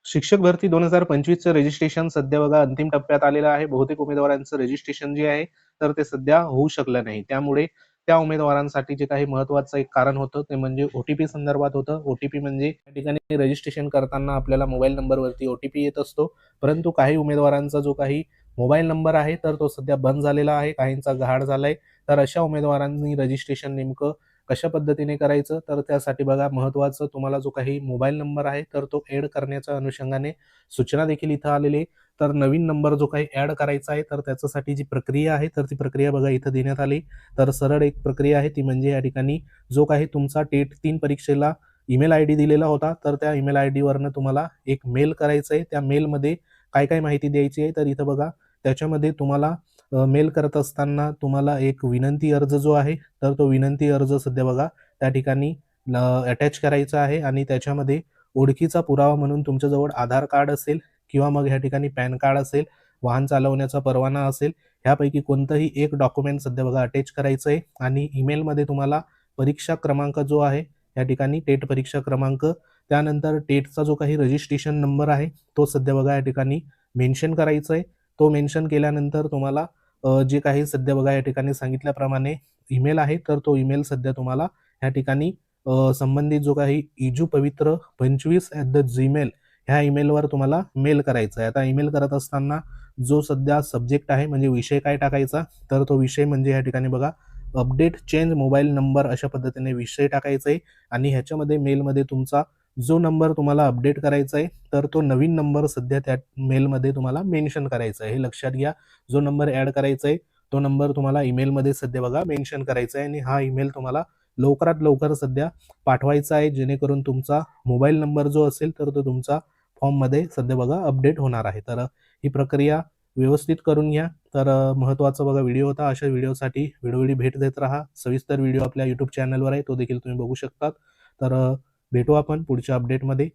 शिक्षक भरती 2025चं रजिस्ट्रेशन सध्या बघा अंतिम टप्प्यात आलेलं आहे. बहुतेक उमेदवारांचं रजिस्ट्रेशन जे आहे, तर ते सध्या होऊ शकलं नाही. त्यामुळे त्या उमेदवारांसाठी जे काही महत्त्वाचं एक कारण होतं, ते म्हणजे ओ-टी-पी संदर्भात होतं. ओ-टी-पी म्हणजे त्या ठिकाणी रजिस्ट्रेशन करताना आपल्याला मोबाईल नंबरवरती ओ-टी-पी येत असतो. परंतु काही उमेदवारांचा जो काही मोबाईल नंबर आहे, तर तो सध्या बंद झालेला आहे. काहींचा गहाळ झालाय. तर अशा उमेदवारांनी रजिस्ट्रेशन नेमकं कशा पद्धतीने करायचं, तर त्यासाठी बघा महत्त्वाचं तुम्हाला जो काही मोबाईल नंबर आहे, तर तो ॲड करण्याच्या अनुषंगाने सूचना देखील इथं आलेली आहे. तर नवीन नंबर जो काही ॲड करायचा आहे, तर त्याच्यासाठी जी प्रक्रिया आहे, तर ती प्रक्रिया बघा इथं देण्यात आली. तर सरळ एक प्रक्रिया आहे, ती म्हणजे या ठिकाणी जो काही तुमचा टेट 3 परीक्षेला ईमेल आयडी दिलेला होता, तर त्या ईमेल आयडीवरनं तुम्हाला एक मेल करायचं आहे. त्या मेलमध्ये काय-काय माहिती द्यायची आहे, तर इथं बघा त्याच्यामध्ये तुम्हाला मेल करत असताना तुम्हाला एक विनंती अर्ज जो आहे, तर तो विनंती अर्ज सध्या बघा त्या ठिकाणी अटॅच करायचा आहे आणि त्याच्यामध्ये ओळखीचा पुरावा म्हणून तुमच्याजवळ आधार कार्ड असेल किंवा मग ह्या ठिकाणी पॅन कार्ड असेल, वाहन चालवण्याचा परवाना असेल, ह्यापैकी कोणतंही एक डॉक्युमेंट सध्या बघा अटॅच करायचं आहे आणि ईमेलमध्ये तुम्हाला परीक्षा क्रमांक जो आहे, या ठिकाणी टेट परीक्षा क्रमांक, त्यानंतर टेटचा जो काही रजिस्ट्रेशन नंबर आहे, तो सध्या बघा या ठिकाणी मेन्शन करायचा आहे. तो मेन्शन केल्यानंतर तुम्हाला जे काही सध्या बघा या ठिकाणी सांगितल्याप्रमाणे ईमेल आहे, तर तो ईमेल सध्या तुम्हाला या ठिकाणी संबंधित जो काही iju25@gmail ह्या ईमेलवर तुम्हाला मेल करायचा आहे. आता ईमेल करत असताना जो सध्या सब्जेक्ट आहे म्हणजे विषय काय टाकायचा, तर तो विषय म्हणजे या ठिकाणी बघा अपडेट चेंज मोबाईल नंबर अशा पद्धतीने विषय टाकायचा आहे आणि ह्याच्यामध्ये मेलमध्ये तुमचा जो नंबर तुम्हाला अपडेट करायचा आहे, तर तो नवीन नंबर सध्या त्या मेलमध्ये तुम्हाला मेन्शन करायचा आहे. हे लक्षात घ्या. जो नंबर ॲड करायचा आहे, तो नंबर तुम्हाला ईमेलमध्ये सध्या बघा मेन्शन करायचा आहे आणि हा ईमेल तुम्हाला लवकरात लवकर सध्या पाठवायचा आहे, जेणेकरून तुमचा मोबाईल नंबर जो असेल, तर तो तुमचा फॉर्ममध्ये सध्या बघा अपडेट होणार आहे. तर ही प्रक्रिया व्यवस्थित करून घ्या. तर महत्त्वाचा बघा व्हिडिओ होता. अशा व्हिडिओसाठी वेळोवेळी भेट देत राहा. सविस्तर व्हिडिओ आपल्या YouTube चॅनलवर आहे, तो देखील तुम्ही बघू शकता. तर भेटू आपण पुढच्या अपडेटमध्ये.